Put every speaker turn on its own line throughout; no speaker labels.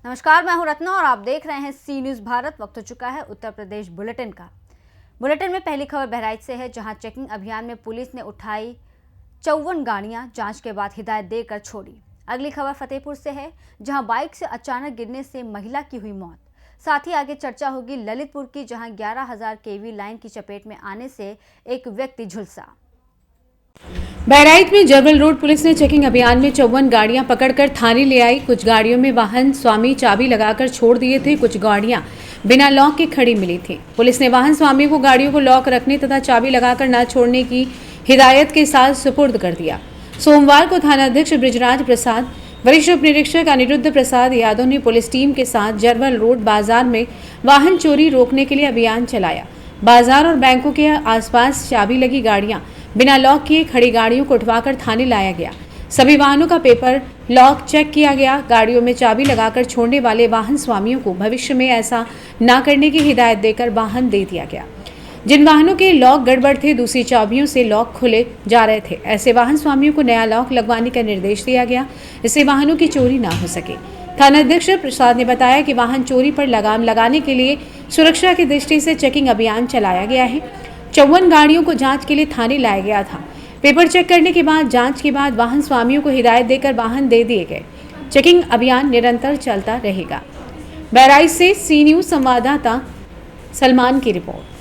नमस्कार, मैं हूं रत्ना और आप देख रहे हैं सी न्यूज भारत। वक्त हो चुका है उत्तर प्रदेश बुलेटिन का। बुलेटिन में पहली खबर बहराइच से है, जहां चेकिंग अभियान में पुलिस ने उठाई 54 गाड़ियां, जांच के बाद हिदायत देकर छोड़ी। अगली खबर फतेहपुर से है, जहां बाइक से अचानक गिरने से महिला की हुई मौत। साथ ही आगे चर्चा होगी ललितपुर की, जहां 11,000 केवी लाइन की चपेट में आने से एक व्यक्ति झुलसा।
बहराइच में जरवल रोड पुलिस ने चेकिंग अभियान में 54 गाड़ियां पकड़कर थाने ले आई। कुछ गाड़ियों में वाहन स्वामी चाबी लगाकर छोड़ दिए थे, कुछ गाड़ियां बिना लॉक के खड़ी मिली थी। पुलिस ने वाहन स्वामी को गाड़ियों को लॉक रखने तथा चाबी लगाकर न छोड़ने की हिदायत के साथ सुपुर्द कर दिया। सोमवार को थानाध्यक्ष बृजराज प्रसाद, वरिष्ठ उप निरीक्षक अनिरुद्ध प्रसाद यादव ने पुलिस टीम के साथ जरवल रोड बाजार में वाहन चोरी रोकने के लिए अभियान चलाया। बाजार और बैंकों के आसपास चाबी लगी गाड़ियां बिना लॉक किए खड़ी गाड़ियों को उठवाकर थाने लाया गया। सभी वाहनों का पेपर लॉक चेक किया गया। गाड़ियों में चाबी लगाकर छोड़ने वाले वाहन स्वामियों को भविष्य में ऐसा न करने की हिदायत देकर वाहन दे दिया गया। जिन वाहनों के लॉक गड़बड़ थे, दूसरी चाबियों से लॉक खुले जा रहे थे, ऐसे वाहन स्वामियों को नया लॉक लगवाने का निर्देश दिया गया, इससे वाहनों की चोरी न हो सके। थानाध्यक्ष प्रसाद ने बताया कि वाहन चोरी पर लगाम लगाने के लिए सुरक्षा की दृष्टि से चेकिंग अभियान चलाया गया है। 54 गाड़ियों को जांच के लिए थाने लाया गया था। पेपर चेक करने के बाद जांच के बाद वाहन स्वामियों को हिदायत देकर वाहन दे दिए गए। चेकिंग अभियान निरंतर चलता रहेगा। बहराइच से सी न्यूज संवाददाता सलमान की रिपोर्ट।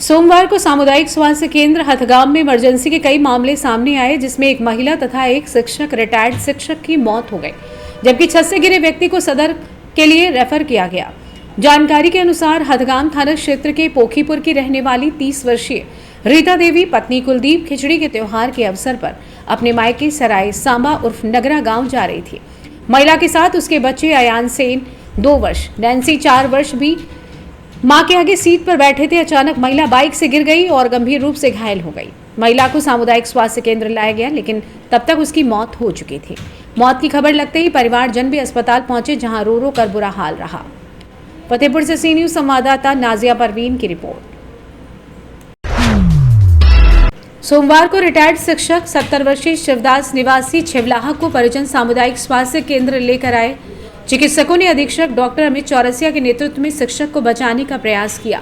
सोमवार को सामुदायिक स्वास्थ्य केंद्र हथगाम में इमरजेंसी के कई मामले सामने आए, जिसमें एक महिला तथा एक शिक्षक, रिटायर्ड शिक्षक की मौत हो गई, जबकि छत से गिरे व्यक्ति को सदर के लिए रेफर किया गया। जानकारी के अनुसार हथगाम थाना क्षेत्र के पोखीपुर की रहने वाली 30 वर्षीय रीता देवी पत्नी कुलदीप खिचड़ी के त्योहार के अवसर पर अपने मायके सराय सांबा उर्फ नगरा गांव जा रही थी। महिला के साथ उसके बच्चे अयान सेन 2 वर्ष, नैन्सी 4 वर्ष भी मां के आगे सीट पर बैठे थे। अचानक महिला बाइक से गिर गई और गंभीर रूप से घायल हो गई। महिला को सामुदायिक स्वास्थ्य केंद्र लाया गया, लेकिन तब तक उसकी मौत हो चुकी थी। मौत की खबर लगते ही परिवारजन भी अस्पताल पहुंचे, जहां रो रो कर बुरा हाल रहा। फतेहपुर से सी न्यूज संवाददाता नाजिया परवीन की रिपोर्ट। सोमवार को रिटायर्ड शिक्षक 70 वर्षीय शिवदास निवासी छिवलाहा को परिजन सामुदायिक स्वास्थ्य केंद्र लेकर आए। चिकित्सकों ने अधीक्षक डॉक्टर अमित चौरसिया के नेतृत्व में शिक्षक को बचाने का प्रयास किया,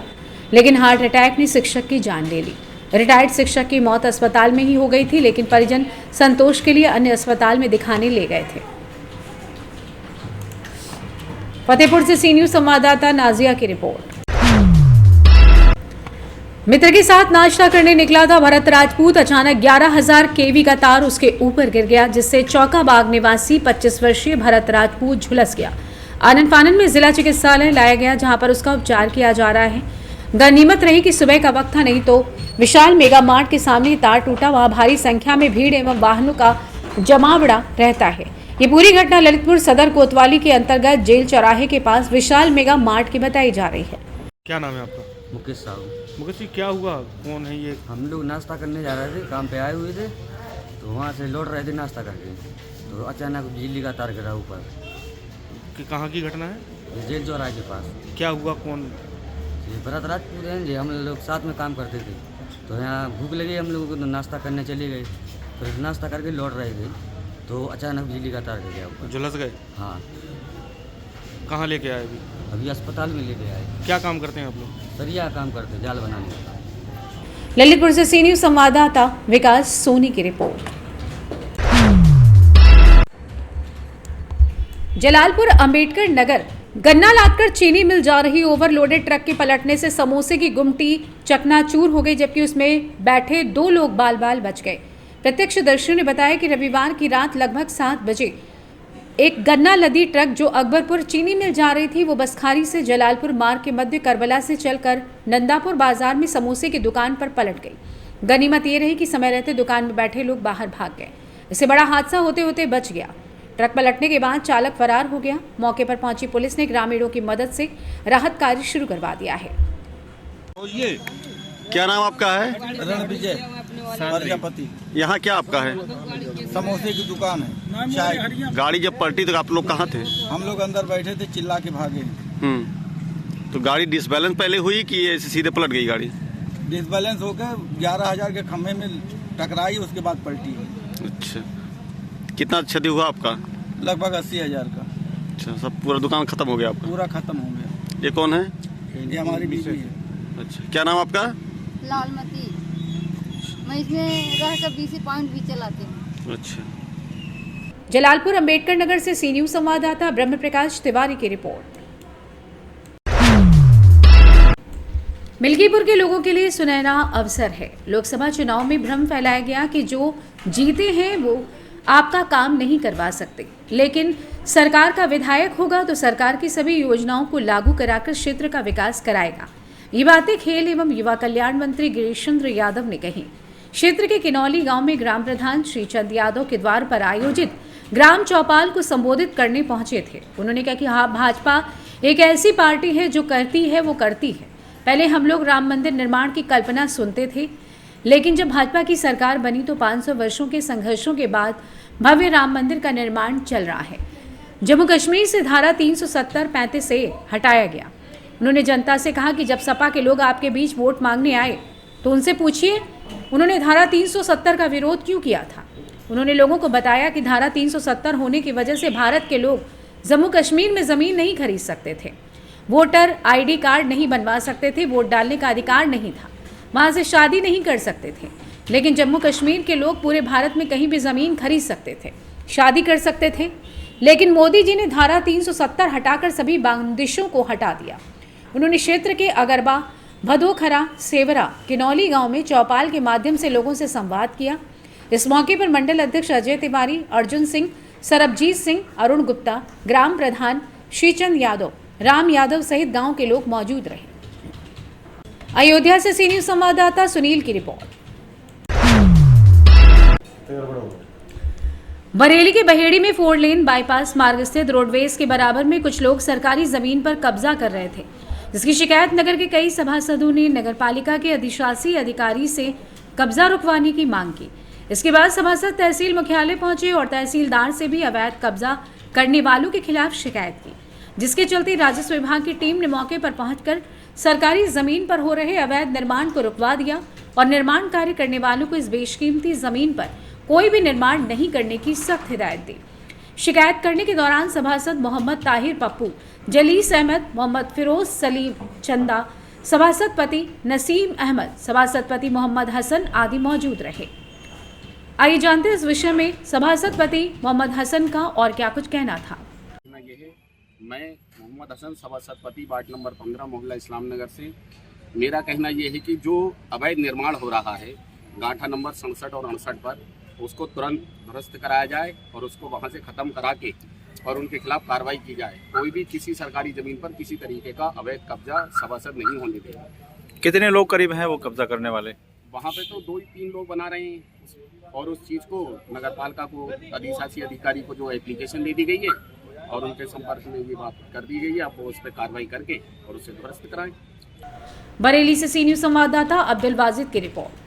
लेकिन हार्ट अटैक ने शिक्षक की जान ले ली। रिटायर्ड शिक्षक की मौत अस्पताल में ही हो गई थी, लेकिन परिजन संतोष के लिए अन्य अस्पताल में दिखाने ले गए थे। फतेहपुर से सी न्यूज संवाददाता नाजिया की रिपोर्ट। मित्र के साथ नाश्ता करने निकला था भरत राजपूत, अचानक 11,000 केवी का तार उसके ऊपर गिर गया, जिससे चौकाबाग निवासी 25 वर्षीय भरत राजपूत झुलस गया। आनन फानन में जिला चिकित्सालय लाया गया, जहां पर उसका उपचार किया जा रहा है। गनीमत रही कि सुबह का वक्त था, नहीं तो विशाल मेगा मार्ट के सामने तार टूटा। वहां भारी संख्या में भीड़ एवं वाहनों का जमावड़ा रहता है। ये पूरी घटना ललितपुर सदर कोतवाली के अंतर्गत जेल चौराहे के पास विशाल मेगा मार्ट की बताई जा रही है।
क्या नाम है आपका?
मुकेश साहब।
मुकेश जी, क्या हुआ? कौन है ये?
हम लोग नाश्ता करने जा रहे थे, काम पे आए हुए थे, तो वहाँ से लौट रहे थे नाश्ता करके, तो अचानक बिजली का तार गिरा ऊपर।
कहाँ की घटना है?
जेल चौराहे के पास।
क्या हुआ? कौन?
ये भरत राजपूत हैं जी, हम लोग साथ में काम करते थे, तो यहाँ भूख लगी हम लोगों को, तो नाश्ता करने चले गए। फिर नाश्ता करके लौट रहे थे, तो अचानक बिजली का तार गिर गया ऊपर।
झुलस गए?
हाँ।
कहाँ लेके आए
अभी अस्पताल में लेके आए।
क्या काम करते हैं आप लोग?
सरिया काम करते, जाल बनाने का।
ललितपुर से सी न्यूज संवाददाता विकास सोनी की रिपोर्ट। जलालपुर अंबेडकर नगर गन्ना लादकर चीनी मिल जा रही ओवरलोडेड ट्रक के पलटने से समोसे की गुमटी चकनाचूर हो गई, जबकि उसमें बैठे 2 लोग बाल बाल बच गए। प्रत्यक्षदर्शियों ने बताया कि रविवार की रात लगभग 7 बजे एक गन्ना लदी ट्रक जो अकबरपुर चीनी मिल जा रही थी, वो बसखारी से जलालपुर मार्ग के मध्य करबला से चलकर नंदापुर बाजार में समोसे की दुकान पर पलट गई। गनीमत ये रही कि समय रहते दुकान में बैठे लोग बाहर भाग गए। इससे बड़ा हादसा होते होते बच गया। ट्रक पलटने के बाद चालक फरार हो गया। मौके पर पहुंची पुलिस ने ग्रामीणों की मदद से राहत कार्य शुरू करवा दिया है।
क्या नाम आपका है?
रणविजय प्रजापति।
यहाँ क्या आपका है?
समोसे की दुकान है, चाय।
गाड़ी जब पलटी तो आप लोग कहाँ थे?
हम लोग अंदर बैठे थे, चिल्ला के भागे।
तो गाड़ी डिसबैलेंस पहले हुई कि ये सीधे पलट गई गाड़ी?
डिसबैलेंस होकर 11,000 के खम्भे में टकराई, उसके बाद पलटी है।
अच्छा, कितना क्षति हुआ आपका?
लगभग 80,000 का।
अच्छा, सब पूरा दुकान खत्म हो गया आपका?
पूरा खत्म हो गया।
ये कौन है?
ये हमारी बीवी है।
अच्छा, क्या नाम आपका?
लालमती। मैं इसमें रहकर BC पॉइंट भी चलाती हूँ।
अच्छा।
जलालपुर अंबेडकर नगर से सी न्यूज संवाददाता ब्रह्म प्रकाश तिवारी की रिपोर्ट। मिल्कीपुर के लोगों के लिए सुनहरा अवसर है। लोकसभा चुनाव में भ्रम फैलाया गया कि जो जीते हैं वो आपका काम नहीं करवा सकते, लेकिन सरकार का विधायक होगा तो सरकार की सभी योजनाओं को लागू कराकर क्षेत्र का विकास कराएगा। ये बातें खेल एवं युवा कल्याण मंत्री गिरीश चंद्र यादव ने कही। क्षेत्र के किनौली गांव में ग्राम प्रधान श्रीचंद यादव के द्वार पर आयोजित ग्राम चौपाल को संबोधित करने पहुंचे थे। उन्होंने कहा कि हाँ, भाजपा एक ऐसी पार्टी है जो करती है वो करती है। पहले हम लोग राम मंदिर निर्माण की कल्पना सुनते थे, लेकिन जब भाजपा की सरकार बनी तो 500 वर्षों के संघर्षों के बाद भव्य राम मंदिर का निर्माण चल रहा है। जम्मू कश्मीर से धारा 370-35 से हटाया गया। उन्होंने जनता से कहा कि जब सपा के लोग आपके बीच वोट मांगने आए तो उनसे पूछिए उन्होंने धारा 370 का विरोध क्यों किया था। उन्होंने लोगों को बताया कि धारा 370 होने की वजह से भारत के लोग जम्मू कश्मीर में ज़मीन नहीं खरीद सकते थे, वोटर ID कार्ड नहीं बनवा सकते थे, वोट डालने का अधिकार नहीं था, वहाँ से शादी नहीं कर सकते थे। लेकिन जम्मू कश्मीर के लोग पूरे भारत में कहीं भी ज़मीन खरीद सकते थे, शादी कर सकते थे। लेकिन मोदी जी ने धारा 370 हटाकर सभी बंदिशों को हटा दिया। उन्होंने क्षेत्र के अगरबा, भदोखरा, सेवरा, किनौली गांव में चौपाल के माध्यम से लोगों से संवाद किया। इस मौके पर मंडल अध्यक्ष अजय तिवारी, अर्जुन सिंह, सरबजीत सिंह, अरुण गुप्ता, ग्राम प्रधान श्रीचंद यादव, राम यादव सहित गांव के लोग मौजूद रहे। अयोध्या से सी न्यूज संवाददाता सुनील की रिपोर्ट। बरेली के बहेड़ी में 4 लेन बाईपास मार्ग स्थित रोडवेज के बराबर में कुछ लोग सरकारी जमीन पर कब्जा कर रहे थे, जिसकी शिकायत नगर के कई सभासदों ने नगरपालिका के अधिशासी अधिकारी से कब्जा रुकवाने की मांग की। इसके बाद सभासद तहसील मुख्यालय पहुंचे और तहसीलदार से भी अवैध कब्जा करने वालों के खिलाफ शिकायत की, जिसके चलते राजस्व विभाग की टीम ने मौके पर पहुंचकर सरकारी जमीन पर हो रहे अवैध निर्माण को रुकवा दिया और निर्माण कार्य करने वालों को इस बेशकीमती जमीन पर कोई भी निर्माण नहीं करने की सख्त हिदायत दी। शिकायत करने के दौरान सभासद मोहम्मद ताहिर पप्पू, जलीस अहमद, मोहम्मद फिरोज सलीम चंदा, सभासद पति नसीम अहमद, सभासद पति मोहम्मद हसन आदि मौजूद रहे। आइए जानते हैं इस विषय में सभासद पति मोहम्मद हसन का और क्या कुछ कहना था।
मैं मोहम्मद हसन, सभासद पति, वार्ड नंबर 15, मोहल्ला इस्लाम नगर से। मेरा कहना यह है कि जो अवैध निर्माण हो रहा है गांठा नंबर 67 और 68 पर, उसको तुरंत ध्वस्त कराया जाए और उसको वहां से ख़त्म करा के और उनके खिलाफ कार्रवाई की जाए। कोई भी किसी सरकारी ज़मीन पर किसी तरीके का अवैध कब्जा सभासद नहीं होने देगा।
कितने लोग करीब हैं वो कब्जा करने वाले?
वहाँ पे तो 2-3 लोग बना रहे हैं और उस चीज़ को नगरपालिका को, अधिशासी अधिकारी को जो एप्लीकेशन दे दी गई है और उनके संपर्क में ये बात कर दी गई है, आप उस पर कार्रवाई करके और उसे ध्वस्त कराएं।
बरेली से सी न्यूज संवाददाता अब्दुल वाजिद की रिपोर्ट।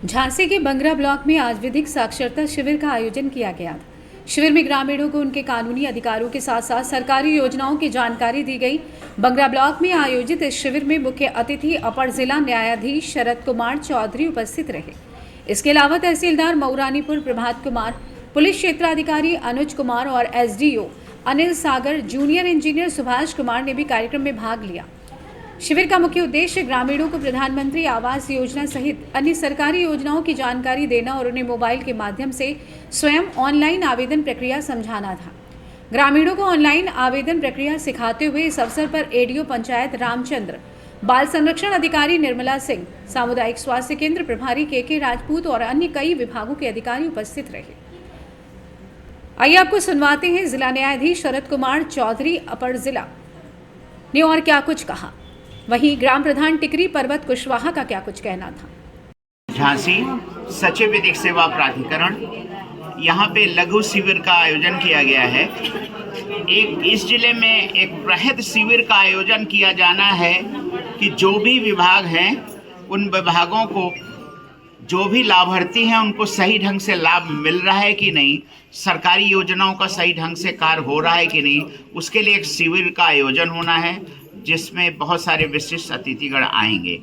झांसी के बंगरा ब्लॉक में आज विधिक साक्षरता शिविर का आयोजन किया गया था। शिविर में ग्रामीणों को उनके कानूनी अधिकारों के साथ साथ सरकारी योजनाओं की जानकारी दी गई। बंगरा ब्लॉक में आयोजित इस शिविर में मुख्य अतिथि अपर जिला न्यायाधीश शरद कुमार चौधरी उपस्थित रहे। इसके अलावा तहसीलदार मऊरानीपुर प्रभात कुमार, पुलिस क्षेत्राधिकारी अनुज कुमार और SDO अनिल सागर, जूनियर इंजीनियर सुभाष कुमार ने भी कार्यक्रम में भाग लिया। शिविर का मुख्य उद्देश्य ग्रामीणों को प्रधानमंत्री आवास योजना सहित अन्य सरकारी योजनाओं की जानकारी देना और उन्हें मोबाइल के माध्यम से स्वयं ऑनलाइन आवेदन प्रक्रिया समझाना था। ग्रामीणों को ऑनलाइन आवेदन प्रक्रिया सिखाते हुए इस अवसर पर ADO पंचायत रामचंद्र, बाल संरक्षण अधिकारी निर्मला सिंह, सामुदायिक स्वास्थ्य केंद्र प्रभारी KK राजपूत और अन्य कई विभागों के अधिकारी उपस्थित रहे। आइए आपको सुनवाते हैं जिला न्यायाधीश शरद कुमार चौधरी अपर जिला ने और क्या कुछ कहा। वहीं ग्राम प्रधान टिकरी पर्वत कुशवाहा का क्या कुछ कहना था।
झांसी सचिव विधिक सेवा प्राधिकरण, यहाँ पे लघु शिविर का आयोजन किया गया है। इस जिले में एक बृहद शिविर का आयोजन किया जाना है कि जो भी विभाग हैं उन विभागों को जो भी लाभार्थी हैं उनको सही ढंग से लाभ मिल रहा है कि नहीं, सरकारी योजनाओं का सही ढंग से कार्य हो रहा है कि नहीं, उसके लिए एक शिविर का आयोजन होना है जिसमें बहुत सारे विशिष्ट अतिथिगण आएंगे।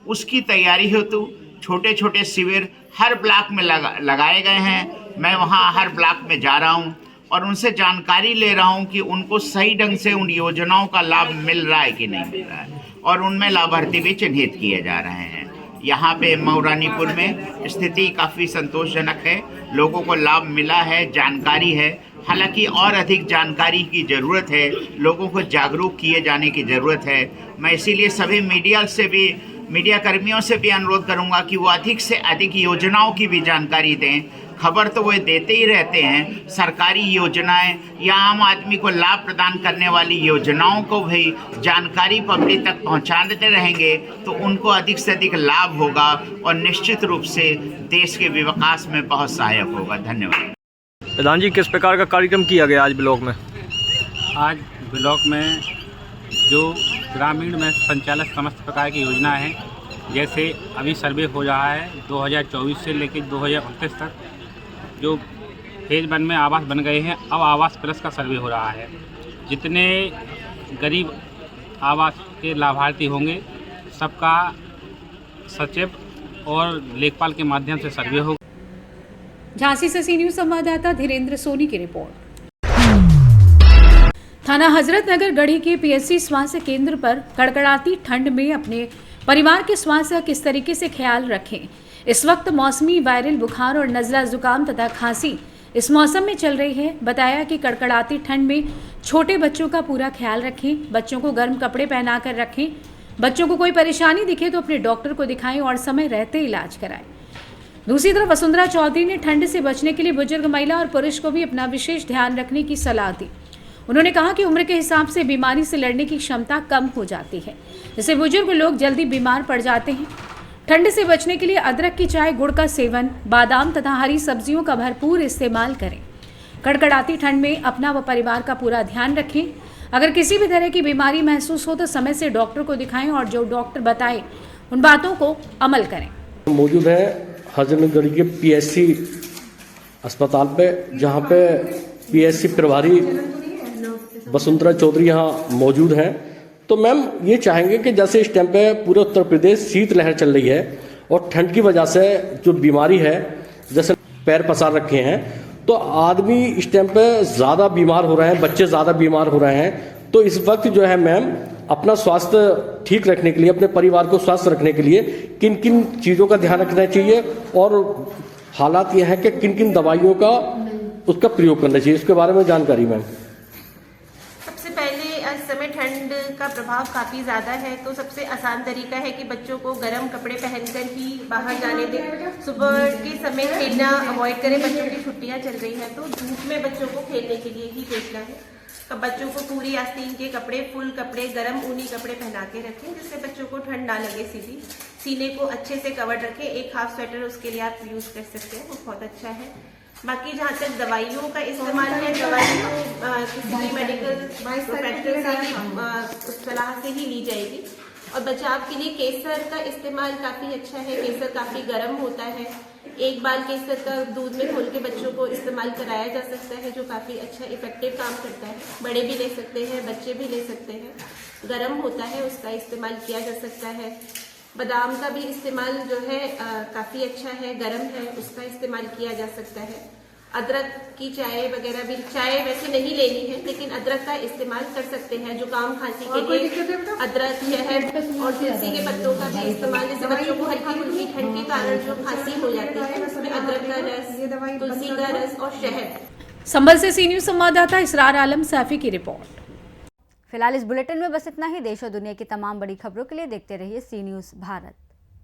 उसकी तैयारी हेतु छोटे छोटे शिविर हर ब्लॉक में लगाए गए हैं। मैं वहाँ हर ब्लॉक में जा रहा हूँ और उनसे जानकारी ले रहा हूँ कि उनको सही ढंग से उन योजनाओं का लाभ मिल रहा है कि नहीं मिल रहा है, और उनमें लाभार्थी भी चिन्हित किए जा रहे हैं। यहाँ पे मऊरानीपुर में स्थिति काफ़ी संतोषजनक है, लोगों को लाभ मिला है, जानकारी है। हालांकि और अधिक जानकारी की ज़रूरत है, लोगों को जागरूक किए जाने की ज़रूरत है। मैं इसीलिए सभी मीडिया कर्मियों से भी अनुरोध करूँगा कि वो अधिक से अधिक योजनाओं की भी जानकारी दें। खबर तो वो देते ही रहते हैं, सरकारी योजनाएं या आम आदमी को लाभ प्रदान करने वाली योजनाओं को भी जानकारी पब्लिक तक पहुंचाते रहेंगे तो उनको अधिक से अधिक लाभ होगा और निश्चित रूप से देश के विकास में बहुत सहायक होगा। धन्यवाद।
प्रधान जी, किस प्रकार का कार्यक्रम किया गया आज ब्लॉक में?
आज ब्लॉक में जो ग्रामीण में संचालित समस्त प्रकार की योजना है, जैसे अभी सर्वे हो रहा है 2024 से लेकर 2029 तक, जो फेज 1 में आवास बन गए हैं, अब आवास प्लस का सर्वे हो रहा है। जितने गरीब आवास के लाभार्थी होंगे सबका सचिव और लेखपाल के माध्यम से सर्वे होगा।
झांसी से सी न्यूज संवाददाता धीरेन्द्र सोनी की रिपोर्ट। थाना हजरत नगर गढ़ी के पीएससी स्वास्थ्य केंद्र पर कड़कड़ाती ठंड में अपने परिवार के स्वास्थ्य का किस तरीके से ख्याल रखें। इस वक्त मौसमी वायरल बुखार और नज़ला जुकाम तथा खांसी इस मौसम में चल रही है। बताया कि कड़कड़ाती ठंड में छोटे बच्चों का पूरा ख्याल रखें, बच्चों को गर्म कपड़े पहना कर रखें। बच्चों को कोई परेशानी दिखे तो अपने डॉक्टर को दिखाएं और समय रहते इलाज कराएं। दूसरी तरफ वसुंधरा चौधरी ने ठंड से बचने के लिए बुजुर्ग महिला और पुरुष को भी अपना विशेष ध्यान रखने की सलाह दी। उन्होंने कहा कि उम्र के हिसाब से बीमारी से लड़ने की क्षमता कम हो जाती है, जिससे बुजुर्ग लोग जल्दी बीमार पड़ जाते हैं। ठंड से बचने के लिए अदरक की चाय, गुड़ का सेवन, बादाम तथा हरी सब्जियों का भरपूर इस्तेमाल करें। कड़कड़ाती ठंड में अपना व परिवार का पूरा ध्यान रखें। अगर किसी भी तरह की बीमारी महसूस हो तो समय से डॉक्टर को दिखाएं और जो डॉक्टर बताए उन बातों को अमल करें।
मौजूद है हजरतगढ़ के पीएससी अस्पताल पे, जहाँ पे पीएससी प्रभारी वसुंधरा चौधरी यहाँ मौजूद हैं। तो मैम ये चाहेंगे कि जैसे इस टाइम पे पूरे उत्तर प्रदेश शीत लहर चल रही है और ठंड की वजह से जो बीमारी है, जैसे पैर पसार रखे हैं, तो आदमी इस टाइम पे ज़्यादा बीमार हो रहे हैं, बच्चे ज़्यादा बीमार हो रहे हैं। तो इस वक्त जो है मैम अपना स्वास्थ्य ठीक रखने के लिए, अपने परिवार को स्वस्थ रखने के लिए किन किन चीज़ों का ध्यान रखना चाहिए और हालात यह है कि किन किन दवाइयों का उसका प्रयोग करना चाहिए, इसके बारे में जानकारी मैम।
सबसे पहले इस समय ठंड का प्रभाव काफ़ी ज़्यादा है, तो सबसे आसान तरीका है कि बच्चों को गर्म कपड़े पहनकर ही बाहर जाने दें। सुबह के समय खेलना अवॉइड करें, बच्चों की छुट्टियां चल रही हैं तो धूप में बच्चों को खेलने के लिए ही भेजना है। तो बच्चों को पूरी आस्तीन के कपड़े, फुल कपड़े, गर्म ऊनी कपड़े पहना के रखें जिससे बच्चों को ठंड ना लगे। सीधी सीने को अच्छे से कवर रखें। एक हाफ स्वेटर उसके लिए आप यूज़ कर सकते हैं, वो बहुत अच्छा है। बाकी जहाँ तक दवाइयों का इस्तेमाल है, दवाई तो किसी भी मेडिकल प्रोफेशनल से ही सलाह से ही ली जाएगी। और बचाव के लिए केसर का इस्तेमाल काफ़ी अच्छा है। केसर काफ़ी गर्म होता है। एक बार केसर का दूध में घोल के बच्चों को इस्तेमाल कराया जा सकता है, जो काफ़ी अच्छा इफेक्टिव काम करता है। बड़े भी ले सकते हैं, बच्चे भी ले सकते हैं। गर्म होता है, उसका इस्तेमाल किया जा सकता है। बादाम का भी इस्तेमाल जो है काफ़ी अच्छा है, गर्म है, उसका इस्तेमाल किया जा सकता है। अदरक की चाय वगैरह भी, चाय वैसे नहीं लेनी है लेकिन अदरक का इस्तेमाल कर सकते हैं। जुकाम खांसी के लिए अदरक, शहद और तुलसी के पत्तों का भी इस्तेमाल, जैसे बच्चों को हल्की फुल्की ठंड के कारण जो खांसी हो जाती है उसमें अदरक का रस, तुलसी का रस और शहद।
संभल से सी न्यूज संवाददाता इसरार आलम सैफी की रिपोर्ट।
फिलहाल इस बुलेटिन में बस इतना ही। देश और दुनिया की तमाम बड़ी खबरों के लिए देखते रहिए सी न्यूज़ भारत।